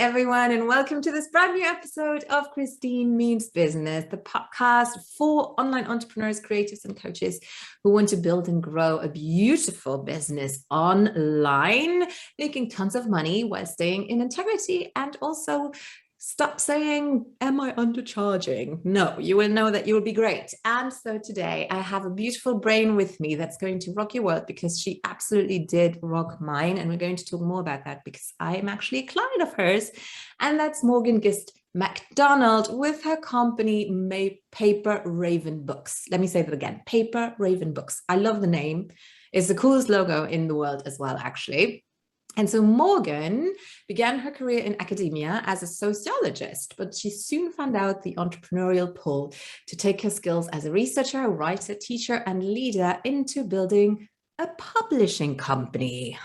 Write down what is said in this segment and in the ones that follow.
everyone, and welcome to this brand new episode of Christine Means Business, the podcast for online entrepreneurs, creatives, and coaches who want to build and grow a beautiful business online, making tons of money while staying in integrity, and also stop saying, am I undercharging? No, you will know that you will be great. And so today I have a beautiful brain with me that's going to rock your world, because she absolutely did rock mine. And we're going to talk more about that because I'm actually a client of hers. And that's Morgan Gist McDonald with her company, Paper Raven Books. Let me say that again, Paper Raven Books. I love the name. It's the coolest logo in the world as well, actually. And so Morgan began her career in academia as a sociologist, but she soon found out the entrepreneurial pull to take her skills as a researcher, writer, teacher, and leader into building a publishing company,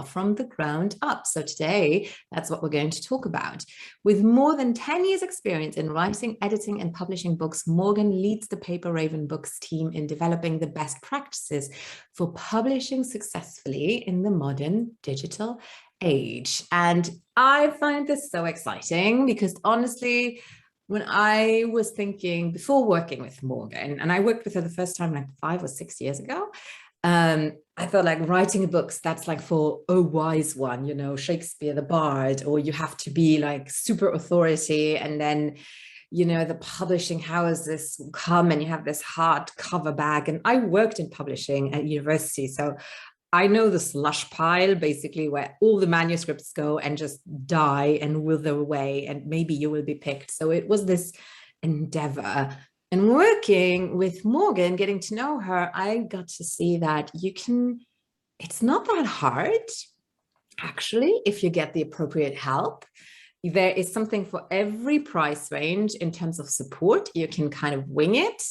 from the ground up. So today, that's what we're going to talk about. With more than 10 years experience in writing, editing, and publishing books, Morgan leads the Paper Raven Books team in developing the best practices for publishing successfully in the modern digital age. And I find this so exciting because honestly, when I was thinking before working with Morgan, and I worked with her the first time like 5 or 6 years ago, I thought like writing books, that's like for a wise one, you know, Shakespeare the Bard, or you have to be like super authority, and then, you know, the publishing houses will come and you have this hardcover bag. And I worked in publishing at university, so I know the slush pile, basically, where all the manuscripts go and just die and wither away, and maybe you will be picked. So it was this endeavor. And working with Morgan, getting to know her, I got to see that it's not that hard, actually, if you get the appropriate help. There is something for every price range in terms of support. You can kind of wing it.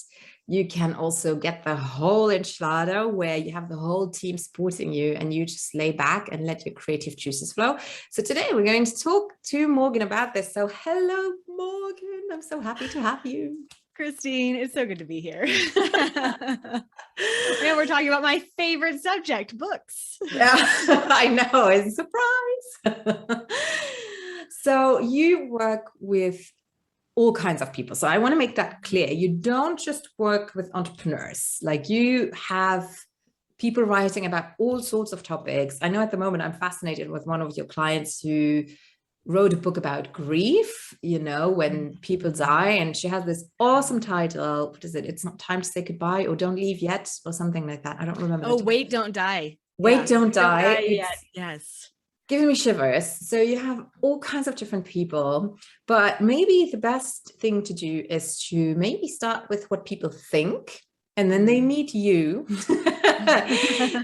You can also get the whole enchilada, where you have the whole team supporting you and you just lay back and let your creative juices flow. So today we're going to talk to Morgan about this. So hello, Morgan. I'm so happy to have you. Christine, it's so good to be here. And we're talking about my favorite subject, books. Yeah, I know, it's a surprise. So you work with all kinds of people. So I want to make that clear. You don't just work with entrepreneurs. Like, you have people writing about all sorts of topics. I know at the moment I'm fascinated with one of your clients who wrote a book about grief, you know, when people die, and she has this awesome title. What is it? It's Not Time to Say Goodbye, or Don't Leave Yet, or something like that. I don't remember. Oh, Wait, Don't Die. Wait, Don't Die. Yet. Yes. Giving me shivers. So you have all kinds of different people, but maybe the best thing to do is to maybe start with what people think, and then they meet you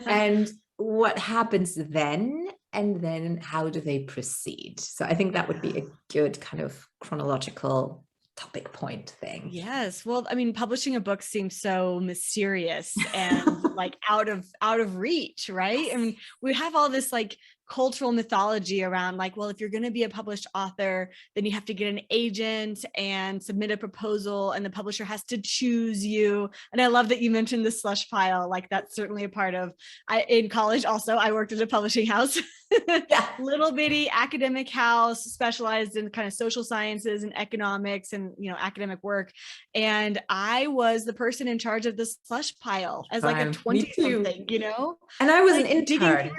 and what happens then, and then how do they proceed? So I think that would be a good kind of chronological topic point thing. Yes. Well, I mean, publishing a book seems so mysterious and like out of reach, right? I mean, we have all this like cultural mythology around like, well, if you're going to be a published author, then you have to get an agent and submit a proposal, and the publisher has to choose you. And I love that you mentioned the slush pile. Like, that's certainly a part of, in college also, I worked at a publishing house. Yeah. Little bitty academic house specialized in kind of social sciences and economics and, you know, academic work. And I was the person in charge of the slush pile as like a 20-something, you know? And I was like, an intern.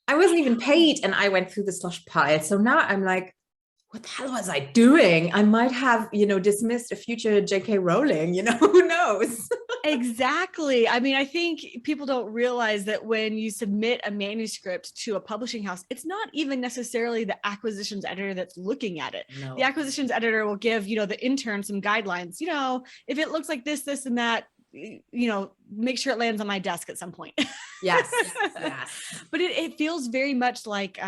I wasn't even paid, and I went through the slush pile. So now I'm like, what the hell was I doing? I might have, you know, dismissed a future J.K. Rowling, you know, who knows? Exactly. I mean, I think people don't realize that when you submit a manuscript to a publishing house, it's not even necessarily the acquisitions editor that's looking at it. No. The acquisitions editor will give, you know, the intern some guidelines. You know, if it looks like this, and that, you know, make sure it lands on my desk at some point. Yes. But it feels very much like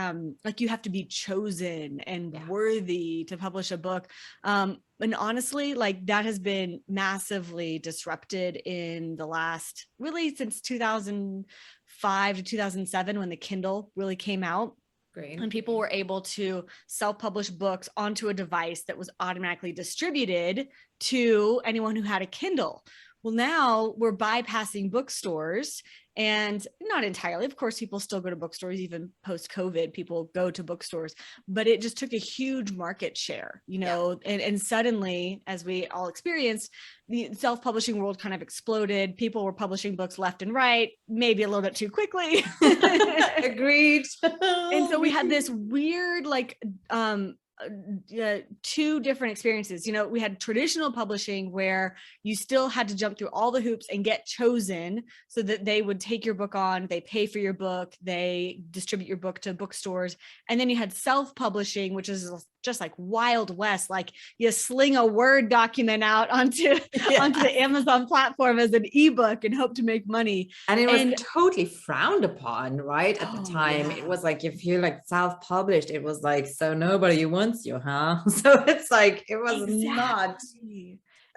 you have to be chosen and worthy to publish a book. And honestly, like, that has been massively disrupted in the last, really since 2005 to 2007, when the Kindle really came out. Great. And people were able to self-publish books onto a device that was automatically distributed to anyone who had a Kindle, Well, now we're bypassing bookstores, and not entirely. Of course, people still go to bookstores, even post-COVID, people go to bookstores, but it just took a huge market share, and suddenly, as we all experienced, the self-publishing world kind of exploded. People were publishing books left and right, maybe a little bit too quickly. Agreed. And so we had this weird, two different experiences. We had traditional publishing where you still had to jump through all the hoops and get chosen so that they would take your book on, they pay for your book, they distribute your book to bookstores. And then you had self-publishing, which is just like Wild West. Like you sling a Word document out onto the Amazon platform as an ebook and hope to make money. And it was totally frowned upon, right? At the time, it was like, if you're like self-published, it was like, so nobody wants you, huh? So it's like, it was not.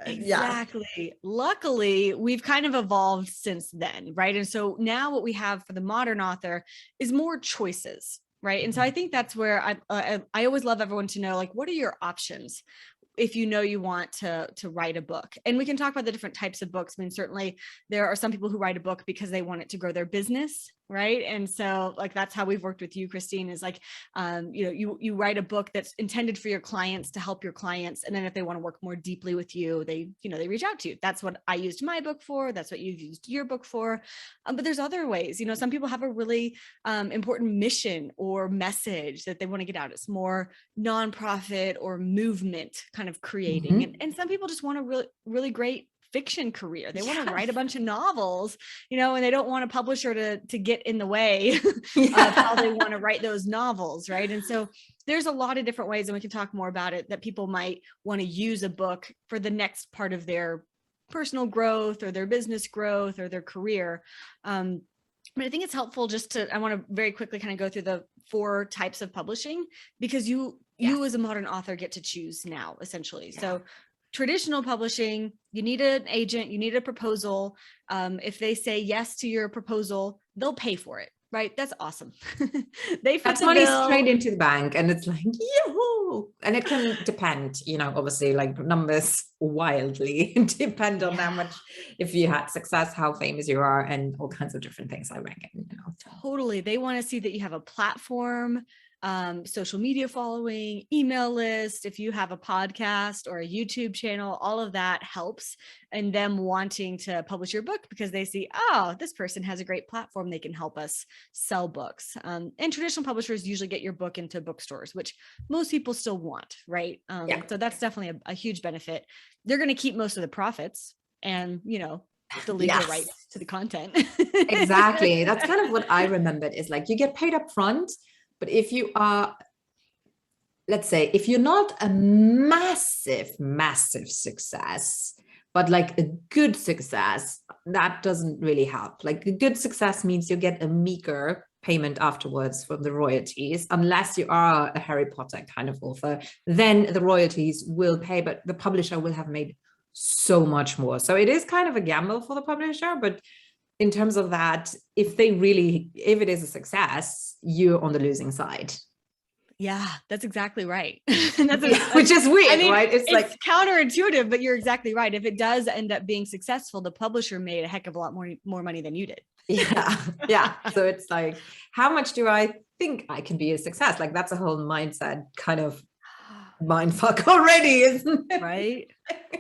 Exactly. Luckily, we've kind of evolved since then, right? And so now what we have for the modern author is more choices. Right. And so I think that's where I always love everyone to know, like, what are your options if you want to write a book? And we can talk about the different types of books. I mean, certainly there are some people who write a book because they want it to grow their business. Right. And so like, that's how we've worked with you, Christine, is like, you write a book that's intended for your clients, to help your clients. And then if they want to work more deeply with you, they reach out to you. That's what I used my book for. That's what you've used your book for. But there's other ways, some people have a really important mission or message that they want to get out. It's more nonprofit or movement kind of creating. Mm-hmm. And some people just want a really, really great fiction career. They want to write a bunch of novels, and they don't want a publisher to get in the way of how they want to write those novels. Right. And so there's a lot of different ways, and we can talk more about it, that people might want to use a book for the next part of their personal growth or their business growth or their career. But I think it's helpful I want to very quickly kind of go through the 4 types of publishing, because you as a modern author get to choose now, essentially. Yeah. So traditional publishing, you need an agent, you need a proposal. If they say yes to your proposal, they'll pay for it, right? That's awesome. That's money straight into the bank, and it's like, yoo-hoo! And it can depend, obviously, like numbers wildly depend on how much, if you had success, how famous you are, and all kinds of different things, I reckon. Totally. They want to see that you have a platform, social media following, email list. If you have a podcast or a YouTube channel, all of that helps. And them wanting to publish your book because they see, oh, this person has a great platform, they can help us sell books. And traditional publishers usually get your book into bookstores, which most people still want, right? So that's definitely a huge benefit. They're going to keep most of the profits and, the legal rights to the content. Exactly. That's kind of what I remembered, is like, you get paid up front. But if you are, let's say, if you're not a massive success, but like a good success, that doesn't really help. Like a good success means you get a meager payment afterwards from the royalties, unless you are a Harry Potter kind of author, then the royalties will pay, but the publisher will have made so much more. So it is kind of a gamble for the publisher, but in terms of that, if it is a success, you're on the losing side. Yeah, that's exactly right. Which is weird, right? It's like counterintuitive, but you're exactly right. If it does end up being successful, the publisher made a heck of a lot more money than you did. Yeah. So it's like, how much do I think I can be a success? Like, that's a whole mindset kind of mindfuck already, isn't it?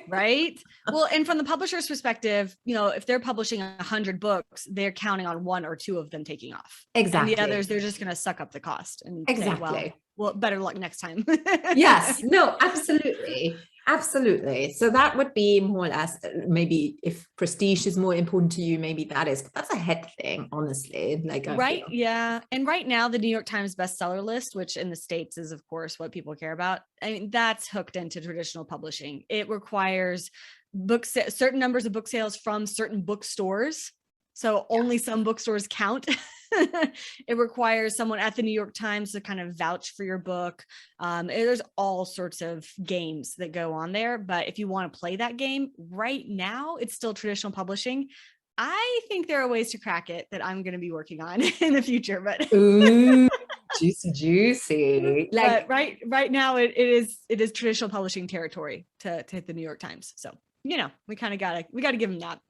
Right. Well, and from the publisher's perspective, if they're publishing 100 books, they're counting on 1 or 2 of them taking off. Exactly. And the others, they're just going to suck up the cost and say, well, better luck next time. Yes. No, absolutely. Absolutely. So that would be more or less, maybe if prestige is more important to you, maybe that's a head thing, honestly. Like, right. Yeah. And right now, the New York Times bestseller list, which in the States is, of course, what people care about. I mean, that's hooked into traditional publishing. It requires certain numbers of book sales from certain bookstores. So only some bookstores count. It requires someone at the New York Times to kind of vouch for your book. There's all sorts of games that go on there. But if you want to play that game right now, it's still traditional publishing. I think there are ways to crack it that I'm going to be working on in the future. But ooh, juicy. Like, but right now, it is traditional publishing territory to hit the New York Times. So. you know, we gotta give them that.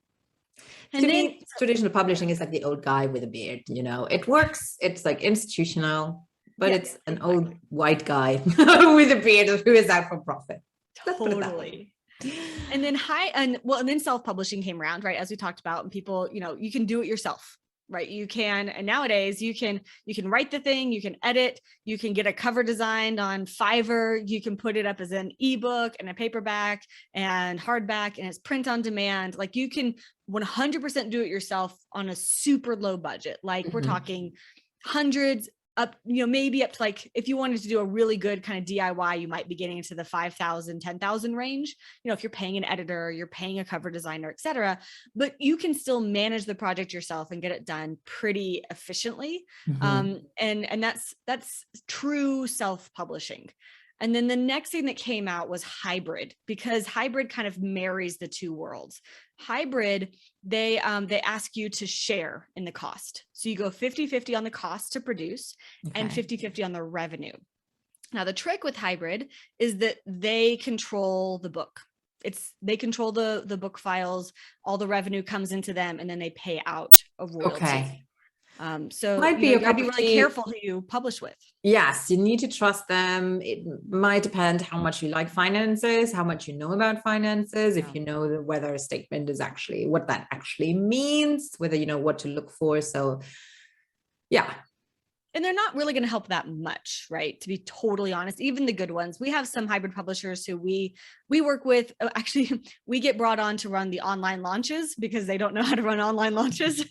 And to me, traditional publishing is like the old guy with a beard, you know, it works. It's like institutional, but it's an old white guy with a beard who is out for profit. Totally. And then and then self-publishing came around, right? As we talked about, and people, you know, you can do it yourself, right? You can, and nowadays you can write the thing, you can edit, you can get a cover designed on Fiverr, you can put it up as an ebook and a paperback and hardback, and it's print on demand. Like you can 100% do it yourself on a super low budget. Like we're talking hundreds up, you know, maybe up to like, if you wanted to do a really good kind of DIY, you might be getting into the 5,000, 10,000 range, you know, if you're paying an editor, you're paying a cover designer, et cetera, but you can still manage the project yourself and get it done pretty efficiently. And that's true self-publishing. And then the next thing that came out was hybrid, because hybrid kind of marries the two worlds. Hybrid, they ask you to share in the cost. So you go 50-50 on the cost to produce and 50-50 on the revenue. Now, the trick with hybrid is that they control the book. They control the book files, all the revenue comes into them, and then they pay out a royalty. So might be you gotta be really careful who you publish with. Yes, you need to trust them. It might depend how much you like finances, how much you know about finances, if you know whether a statement is actually what that actually means, whether you know what to look for. So yeah. And they're not really going to help that much, right? To be totally honest, even the good ones. We have some hybrid publishers who we work with. Actually, we get brought on to run the online launches because they don't know how to run online launches.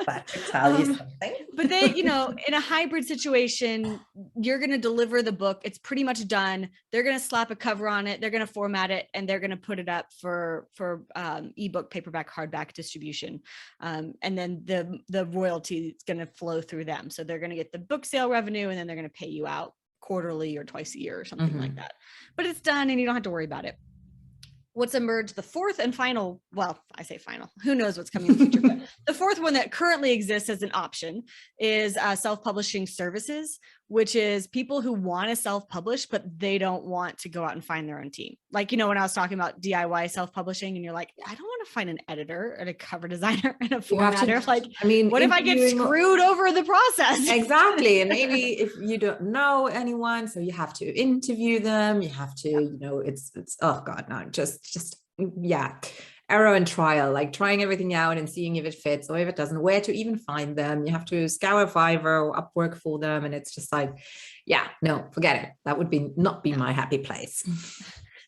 That could tell you something. But they, you know, in a hybrid situation, you're going to deliver the book. It's pretty much done. They're going to slap a cover on it. They're going to format it, and they're going to put it up for ebook, paperback, hardback distribution. And then the royalty is going to flow through them. So they're going to get the book sale revenue, and then they're going to pay you out quarterly or twice a year or something like that. But it's done, and you don't have to worry about it. What's emerged, the fourth and final, well, I say final, who knows what's coming in the future, but the fourth one that currently exists as an option is self-publishing services, which is people who want to self-publish, but they don't want to go out and find their own team. Like, you know, when I was talking about DIY self-publishing and you're like, I don't want to find an editor and a cover designer and a formatter. Like, I mean, what if I get screwed over the process? Exactly. And maybe if you don't know anyone, so you have to interview them, you have to, you know, it's, oh God, no, just error and trial, like trying everything out and seeing if it fits or if it doesn't, where to even find them. You have to scour Fiverr or Upwork for them. And it's just like, yeah, no, forget it. That would not be my happy place.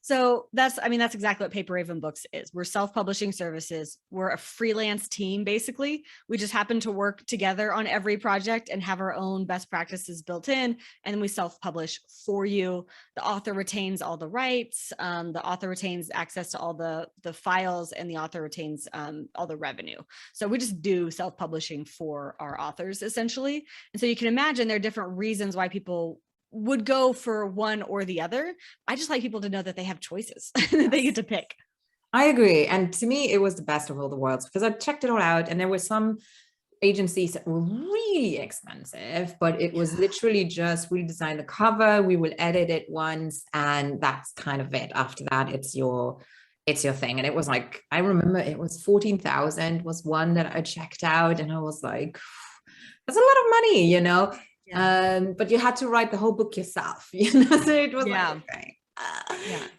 So that's exactly what Paper Raven Books is. We're self-publishing services. We're a freelance team, basically. We just happen to work together on every project and have our own best practices built in, and then we self-publish for you. The author retains all the rights. The author retains access to all the files, and the author retains all the revenue. So we just do self-publishing for our authors, essentially. And so you can imagine there are different reasons why people would go for one or the other. I just like people to know that they have choices, that they get to pick. I agree. And to me, it was the best of all the worlds, because I checked it all out, and there were some agencies that were really expensive, but it was literally just, we design the cover, we will edit it once, and that's kind of it. After that, it's your thing. And it was like, I remember it was 14,000 was one that I checked out, and I was like, that's a lot of money, you know. But you had to write the whole book yourself, you know, so it was like, okay,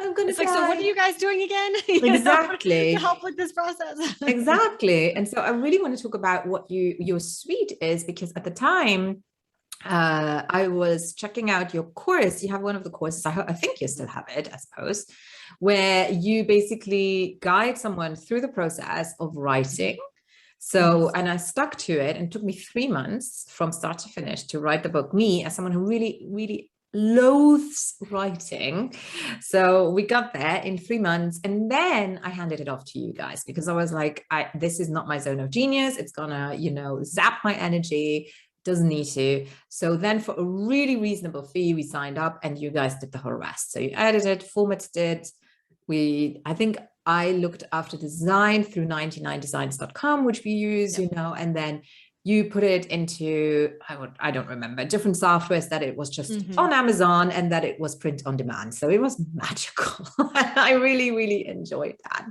I'm gonna like, so what are you guys doing again? Exactly. To help with this process. Exactly. And so I really want to talk about what your suite is, because at the time I was checking out your course. You have one of the courses, I think you still have it, I suppose, where you basically guide someone through the process of writing. So, and I stuck to it, and it took me 3 months from start to finish to write the book. Me, as someone who really, really loathes writing. So we got there in 3 months, and then I handed it off to you guys, because I was like, this is not my zone of genius. It's gonna, you know, zap my energy. Doesn't need to. So then for a really reasonable fee, we signed up, and you guys did the whole rest. So you edited, formatted it. I think I looked after design through 99designs.com, which we use, you know, and then you put it into, I don't remember, different softwares, that it was just Mhm. on Amazon and that it was print on demand. So it was magical. I really, really enjoyed that.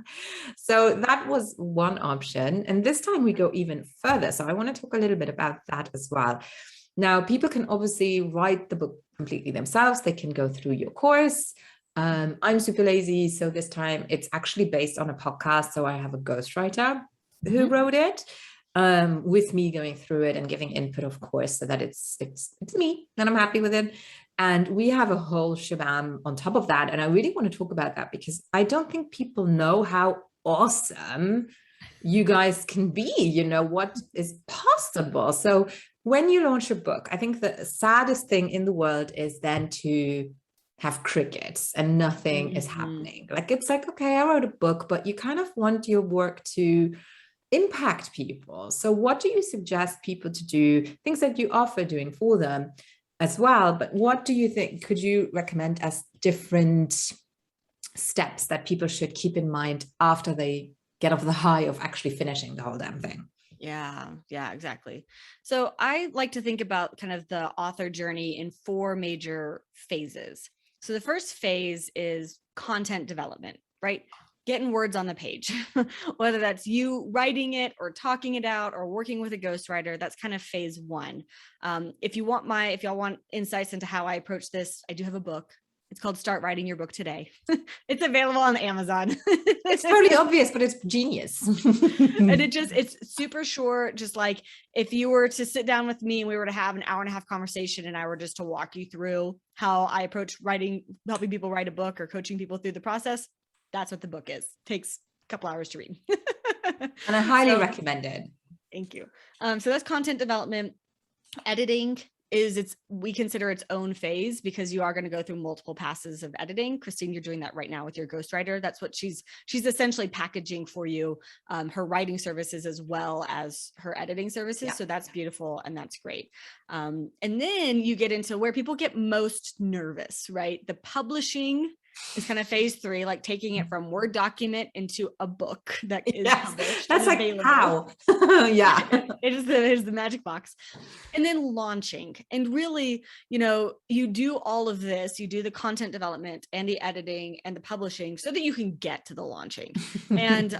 So that was one option. And this time we go even further. So I want to talk a little bit about that as well. Now, people can obviously write the book completely themselves. They can go through your course. I'm super lazy. So this time it's actually based on a podcast. So I have a ghostwriter who wrote it, with me going through it and giving input, of course, so that it's me and I'm happy with it. And we have a whole shabam on top of that. And I really want to talk about that because I don't think people know how awesome you guys can be, you know, what is possible. So when you launch a book, I think the saddest thing in the world is then to have crickets and nothing is happening. Like, it's like, okay, I wrote a book, but you kind of want your work to impact people. So what do you suggest people to do? Things that you offer doing for them as well, but what do you think, could you recommend as different steps that people should keep in mind after they get off the high of actually finishing the whole damn thing? Yeah, exactly. So I like to think about kind of the author journey in 4 major phases. So the first phase is content development, right? Getting words on the page, whether that's you writing it or talking it out or working with a ghostwriter. That's kind of phase 1. If y'all want insights into how I approach this, I do have a book. It's called Start Writing Your Book Today. It's available on Amazon. It's totally obvious, but it's genius. And it's super short. Just like if you were to sit down with me and we were to have an hour and a half conversation and I were just to walk you through how I approach writing, helping people write a book or coaching people through the process, that's what the book is. Takes a couple hours to read. And I highly recommend it. Thank you. So that's content development. Editing we consider its own phase because you are going to go through multiple passes of editing. Christine, you're doing that right now with your ghostwriter. That's what she's essentially packaging for you, her writing services as well as her editing services. Yeah. So that's beautiful. And that's great. And then you get into where people get most nervous, right? The publishing is kind of phase 3, like taking it from Word document into a book that is published. That's like available. How? Yeah. It is the magic box. And then launching. And really, you do all of this, you do the content development and the editing and the publishing so that you can get to the launching. And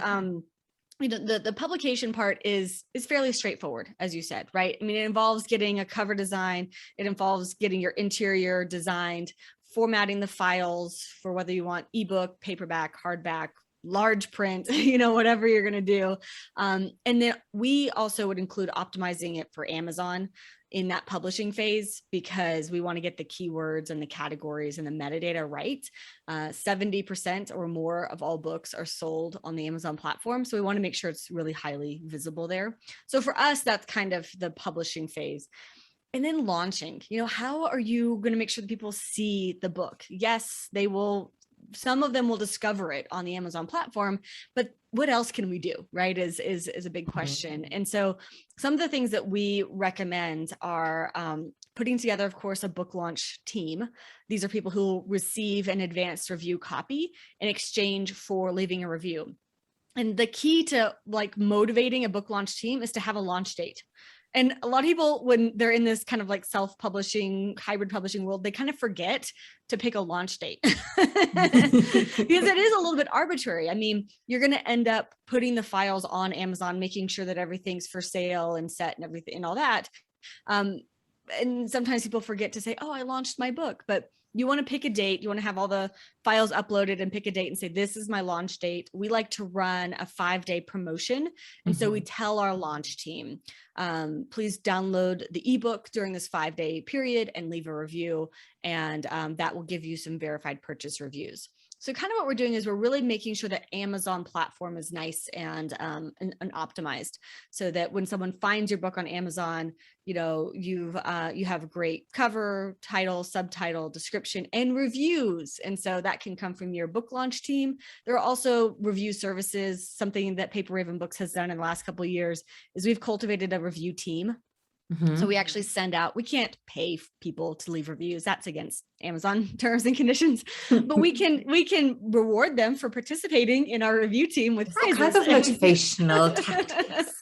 the publication part is fairly straightforward, as you said, right? I mean, it involves getting a cover design. It involves getting your interior designed, formatting the files for whether you want ebook, paperback, hardback, large print, whatever you're going to do. And then we also would include optimizing it for Amazon in that publishing phase because we want to get the keywords and the categories and the metadata right. 70% or more of all books are sold on the Amazon platform. So we want to make sure it's really highly visible there. So for us, that's kind of the publishing phase. And then launching, how are you going to make sure that people see the book? Yes, they will. Some of them will discover it on the Amazon platform, but what else can we do, right? Is a big question. And so some of the things that we recommend are putting together, of course, a book launch team. These are people who will receive an advanced review copy in exchange for leaving a review. And the key to like motivating a book launch team is to have a launch date. And a lot of people, when they're in this kind of like self-publishing, hybrid publishing world, they kind of forget to pick a launch date because it is a little bit arbitrary. I mean, you're going to end up putting the files on Amazon, making sure that everything's for sale and set and everything and all that. And sometimes people forget to say, oh, I launched my book, but you want to pick a date. You want to have all the files uploaded and pick a date and say, this is my launch date. We like to run a 5-day promotion. And so we tell our launch team, please download the ebook during this 5-day period and leave a review. And that will give you some verified purchase reviews. So kind of what we're doing is we're really making sure that Amazon platform is nice and optimized so that when someone finds your book on Amazon, you have a great cover, title, subtitle, description, and reviews. And so that can come from your book launch team. There are also review services. Something that Paper Raven Books has done in the last couple of years is we've cultivated a review team. So we actually send out, we can't pay people to leave reviews. That's against Amazon terms and conditions, but we can reward them for participating in our review team with prizes. Kind of motivational tactics.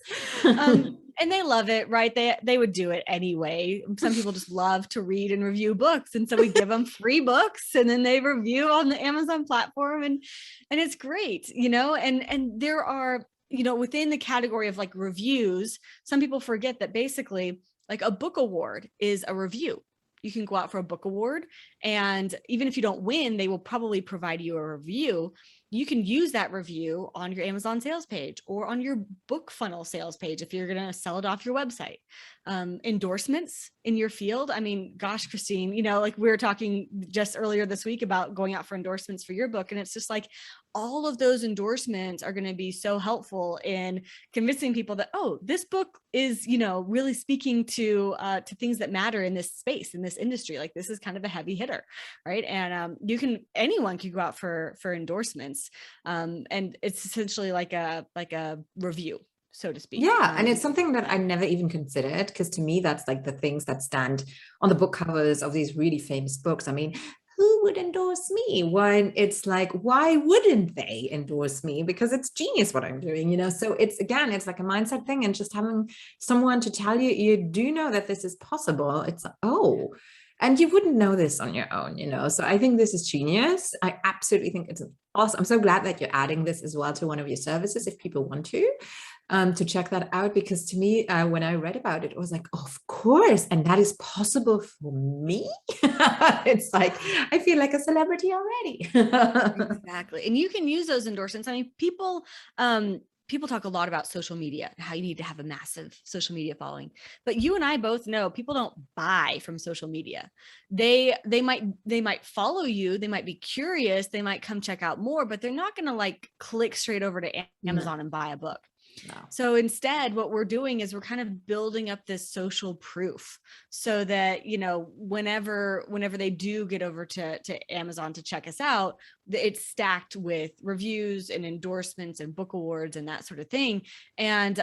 And they love it, right? They would do it anyway. Some people just love to read and review books. And so we give them free books and then they review on the Amazon platform and it's great, and there are, within the category of like reviews, some people forget that basically like a book award is a review. You can go out for a book award, and even if you don't win, they will probably provide you a review. You can use that review on your Amazon sales page or on your book funnel sales page if you're going to sell it off your website. Endorsements in your field. I mean, gosh, Christine, like we were talking just earlier this week about going out for endorsements for your book. And it's just like all of those endorsements are going to be so helpful in convincing people that, oh, this book is, really speaking to things that matter in this space, in this industry. Like this is kind of a heavy hitter, right? And anyone can go out for endorsements. And it's essentially like a review, so to speak. Yeah. And it's something that I never even considered, because to me, that's like the things that stand on the book covers of these really famous books. I mean, who would endorse me when it's like, why wouldn't they endorse me? Because it's genius what I'm doing, So it's like a mindset thing, and just having someone to tell you, you do know that this is possible. It's like, oh, and you wouldn't know this on your own, So I think this is genius. I absolutely think it's awesome. I'm so glad that you're adding this as well to one of your services if people want to check that out, because to me, when I read about it, I was like, oh, of course. And that is possible for me. It's like, I feel like a celebrity already. Exactly. And you can use those endorsements. I mean, people talk a lot about social media, how you need to have a massive social media following, but you and I both know people don't buy from social media. They might follow you. They might be curious. They might come check out more, but they're not going to like click straight over to Amazon and buy a book. No. So instead, what we're doing is we're kind of building up this social proof so that, whenever they do get over to Amazon to check us out, it's stacked with reviews and endorsements and book awards and that sort of thing. And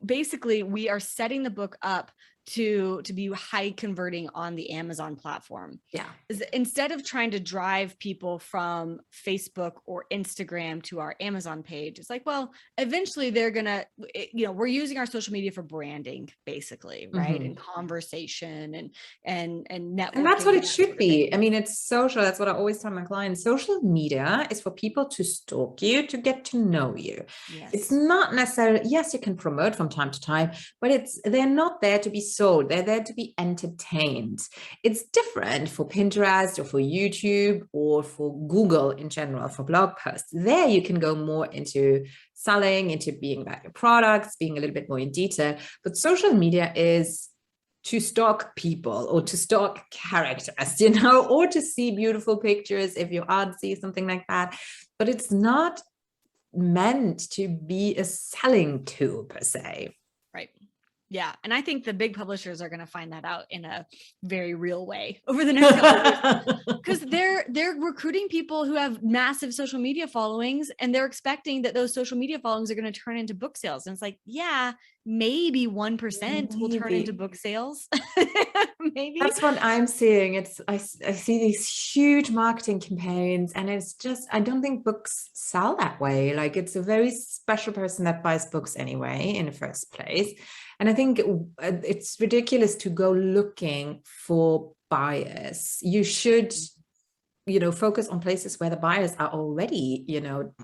basically we are setting the book up to be high converting on the Amazon platform. Yeah. Instead of trying to drive people from Facebook or Instagram to our Amazon page, it's like, well, eventually they're gonna, we're using our social media for branding, basically, right? And conversation and networking. And that's what it should be. I mean, it's social. That's what I always tell my clients. Social media is for people to stalk you, to get to know you. Yes. It's not necessarily, yes, you can promote from time to time, but they're not there to be sold. They're there to be entertained. It's different for Pinterest or for YouTube or for Google in general, for blog posts. There you can go more into selling, into being about your products, being a little bit more in detail. But social media is to stalk people or to stalk characters, or to see beautiful pictures if you're artsy, something like that. But it's not meant to be a selling tool per se. Right. Yeah. And I think the big publishers are going to find that out in a very real way over the next couple of years, because they're recruiting people who have massive social media followings, and they're expecting that those social media followings are going to turn into book sales. And it's like, yeah, maybe 1% will turn into book sales. Maybe. That's what I'm seeing. I see these huge marketing campaigns, and it's just, I don't think books sell that way. Like, it's a very special person that buys books anyway in the first place. And I think it's ridiculous to go looking for buyers. You should, focus on places where the buyers are already,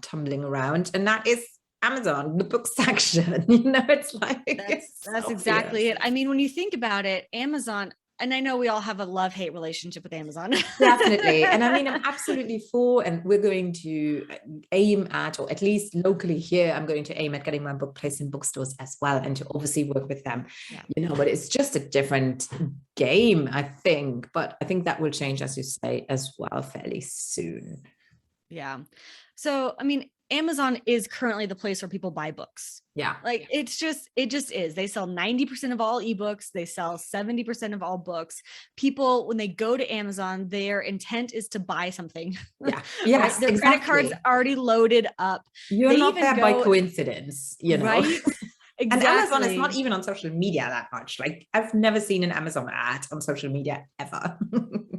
tumbling around. And that is Amazon, the book section. It's like, that's exactly it. I mean, when you think about it, Amazon, and I know we all have a love-hate relationship with Amazon. Definitely. And I mean, I'm absolutely for, and we're going to aim at, or at least locally here, I'm going to aim at getting my book placed in bookstores as well, and to obviously work with them, but it's just a different game, I think. But I think that will change, as you say, as well, fairly soon. Yeah. So, I mean, Amazon is currently the place where people buy books. Yeah. Like it just is. They sell 90% of all ebooks. They sell 70% of all books. People, when they go to Amazon, their intent is to buy something. Yeah. Yes. Right? Their credit card's already loaded up. You're not there by coincidence, Right? And Amazon is not even on social media that much. Like I've never seen an Amazon ad on social media ever.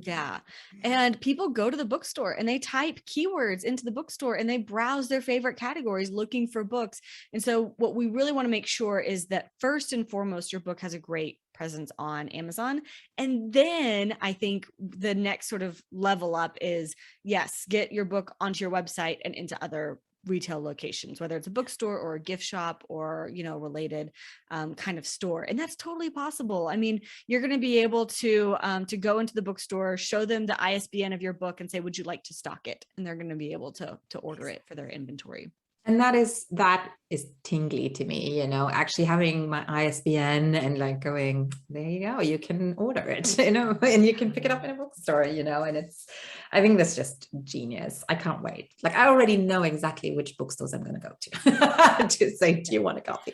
Yeah. And people go to the bookstore and they type keywords into the bookstore and they browse their favorite categories looking for books. And so what we really want to make sure is that first and foremost, your book has a great presence on Amazon. And then I think the next sort of level up is, yes, get your book onto your website and into other retail locations, whether it's a bookstore or a gift shop or, related kind of store. And that's totally possible. I mean, you're going to be able to go into the bookstore, show them the ISBN of your book and say, would you like to stock it? And they're going to be able to order it for their inventory. And that is tingly to me, actually having my ISBN and like going, there you go, you can order it, and you can pick it up in a bookstore, and I think that's just genius. I can't wait. Like I already know exactly which bookstores I'm going to go to to say, do you want a copy?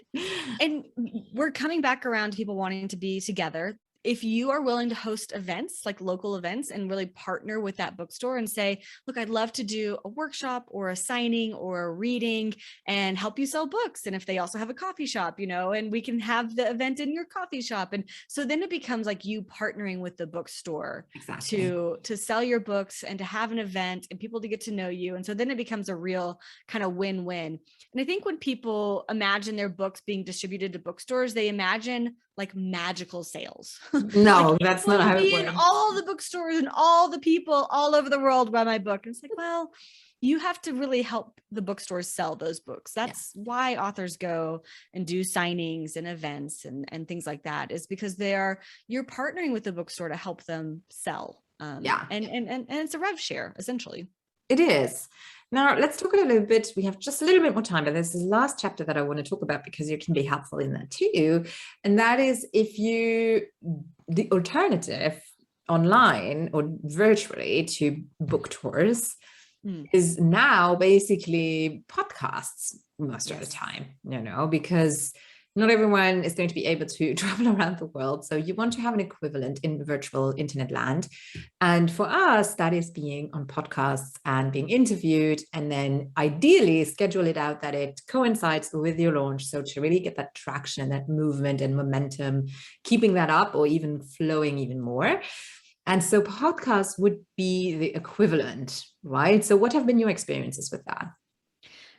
And we're coming back around to people wanting to be together. If you are willing to host events, like local events, and really partner with that bookstore and say, look, I'd love to do a workshop or a signing or a reading and help you sell books. And if they also have a coffee shop, and we can have the event in your coffee shop. And so then it becomes like you partnering with the bookstore to sell your books and to have an event and people to get to know you. And so then it becomes a real kind of win-win. And I think when people imagine their books being distributed to bookstores, they imagine like magical sales. No, like, that's not how it works. All the bookstores and all the people all over the world buy my book. And it's like, well, you have to really help the bookstores sell those books. That's why authors go and do signings and events and things like that, is because you're partnering with the bookstore to help them sell. And it's a rev share essentially. It is. Now, let's talk a little bit. We have just a little bit more time, but there's this last chapter that I want to talk about because it can be helpful in that too. And that is the alternative online or virtually to book tours is now basically podcasts most of the time, because not everyone is going to be able to travel around the world. So you want to have an equivalent in virtual internet land. And for us, that is being on podcasts and being interviewed, and then ideally schedule it out that it coincides with your launch. So to really get that traction, that movement and momentum, keeping that up or even flowing even more. And so podcasts would be the equivalent, right? So what have been your experiences with that?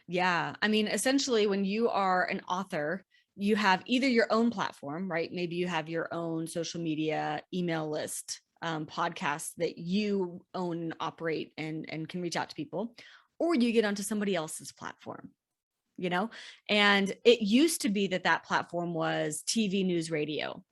Yeah, I mean, essentially when you are an author, you have either your own platform, right? Maybe you have your own social media email list, podcast that you own and operate and can reach out to people, or you get onto somebody else's platform, and it used to be that platform was TV, news, radio.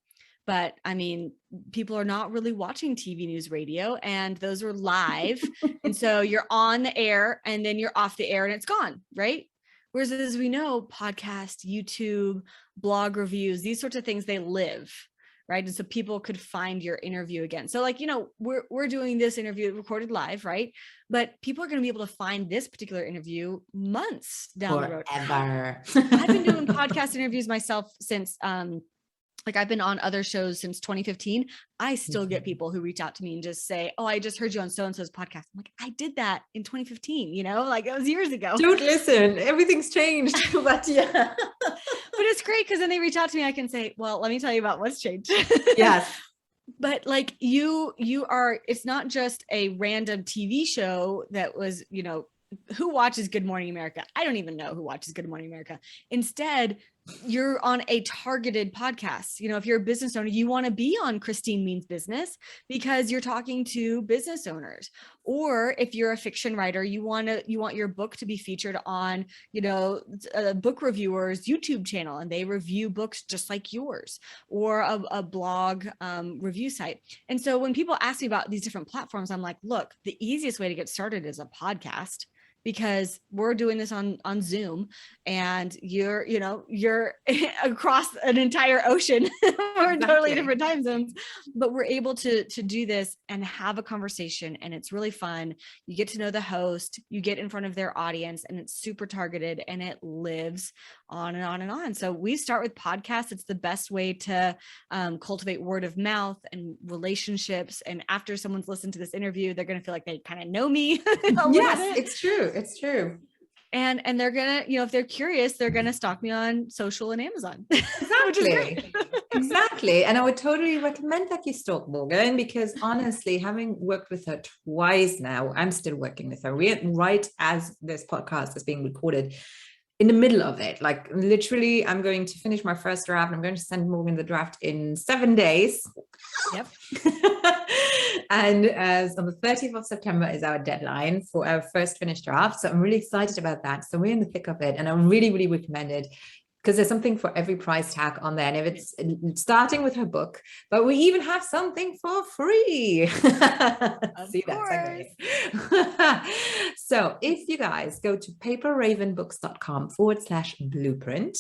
But I mean, people are not really watching TV, news, radio, and those are live. And so you're on the air and then you're off the air and it's gone, right? Whereas as we know, podcast, YouTube, blog reviews, these sorts of things, they live, right? And so people could find your interview again. So like, we're doing this interview recorded live, right? But people are going to be able to find this particular interview months down the road. Forever. I've been doing podcast interviews myself since, I've been on other shows since 2015. I still get people who reach out to me and just say, oh, I just heard you on so-and-so's podcast. I'm like, I did that in 2015, it was years ago. Don't listen. Everything's changed. But yeah. But it's great because then they reach out to me. I can say, well, let me tell you about what's changed. Yes. But like you are, it's not just a random TV show that was, who watches Good Morning America? I don't even know who watches Good Morning America. Instead, you're on a targeted podcast. If you're a business owner, you want to be on Christine Means Business because you're talking to business owners. Or if you're a fiction writer, you want your book to be featured on, a book reviewer's YouTube channel, and they review books just like yours, or a blog review site. And so when people ask me about these different platforms, I'm like, look, the easiest way to get started is a podcast. Because we're doing this on Zoom and you're across an entire ocean. We're in totally different time zones, but we're able to do this and have a conversation, and it's really fun. You get to know the host, you get in front of their audience, and it's super targeted and it lives on and on and on. So we start with podcasts. It's the best way to cultivate word of mouth and relationships. And after someone's listened to this interview, they're going to feel like they kind of know me. Yes, it's true. It's true. And they're gonna, if they're curious, they're gonna stalk me on social and Amazon. Which is great. Exactly. And I would totally recommend that you stalk Morgan, because honestly, having worked with her twice now, I'm still working with her. We're right as this podcast is being recorded, in the middle of it. Like literally, I'm going to finish my first draft and I'm going to send Morgan the draft in 7 days. Yep. And as on the 30th of September is our deadline for our first finished draft. So I'm really excited about that. So we're in the thick of it, and I really, really recommend it, because there's something for every price tag on there. And if it's starting with her book, but we even have something for free. See that? So if you guys go to paperravenbooks.com/blueprint,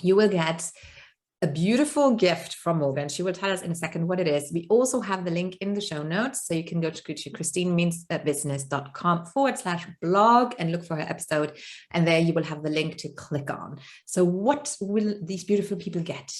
you will get a beautiful gift from Morgan. She will tell us in a second what it is. We also have the link in the show notes. So you can go to christinemeansbusiness.com/blog and look for her episode. And there you will have the link to click on. So what will these beautiful people get?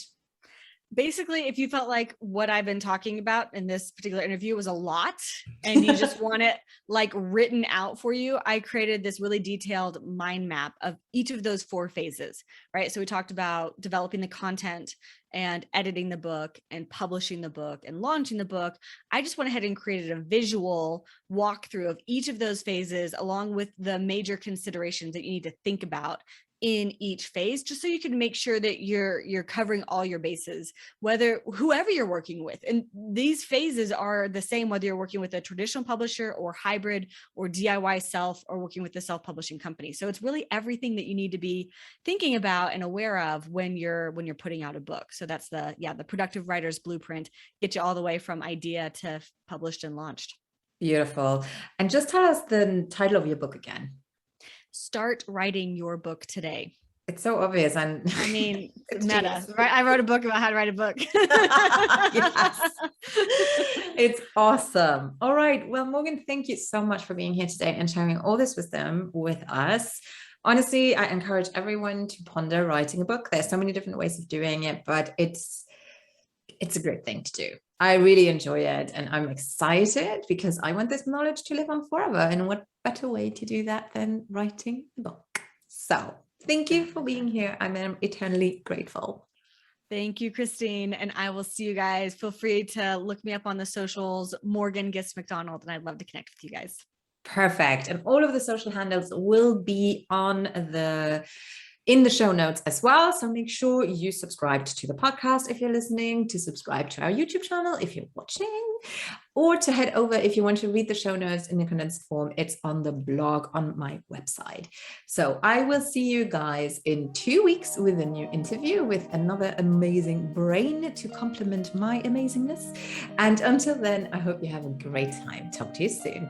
Basically, if you felt like what I've been talking about in this particular interview was a lot and you just want it like written out for you, I created this really detailed mind map of each of those 4 phases, right? So we talked about developing the content and editing the book and publishing the book and launching the book. I just went ahead and created a visual walkthrough of each of those phases, along with the major considerations that you need to think about in each phase, just so you can make sure that you're covering all your bases, whoever you're working with. And these phases are the same whether you're working with a traditional publisher or hybrid or DIY self, or working with a self-publishing company. So it's really everything that you need to be thinking about and aware of when you're putting out a book. So that's the Productive Writer's Blueprint, get you all the way from idea to published and launched. Beautiful. And just tell us the title of your book again. Start writing your book today. It's so obvious. And I mean, it's meta, right? I wrote a book about how to write a book. Yes. It's awesome. All right. Well, Morgan, thank you so much for being here today and sharing all this wisdom with us. Honestly, I encourage everyone to ponder writing a book. There's so many different ways of doing it, but it's a great thing to do. I really enjoy it, and I'm excited because I want this knowledge to live on forever. And what better way to do that than writing a book? So thank you for being here. I'm eternally grateful. Thank you, Christine. And I will see you guys. Feel free to look me up on the socials, Morgan Gist McDonald, and I'd love to connect with you guys. Perfect. And all of the social handles will be in the show notes as well. So make sure you subscribed to the podcast if you're listening, to subscribe to our YouTube channel if you're watching, or to head over if you want to read the show notes in a condensed form. It's on the blog on my website. So I will see you guys in 2 weeks with a new interview with another amazing brain to complement my amazingness. And until then, I hope you have a great time. Talk to you soon.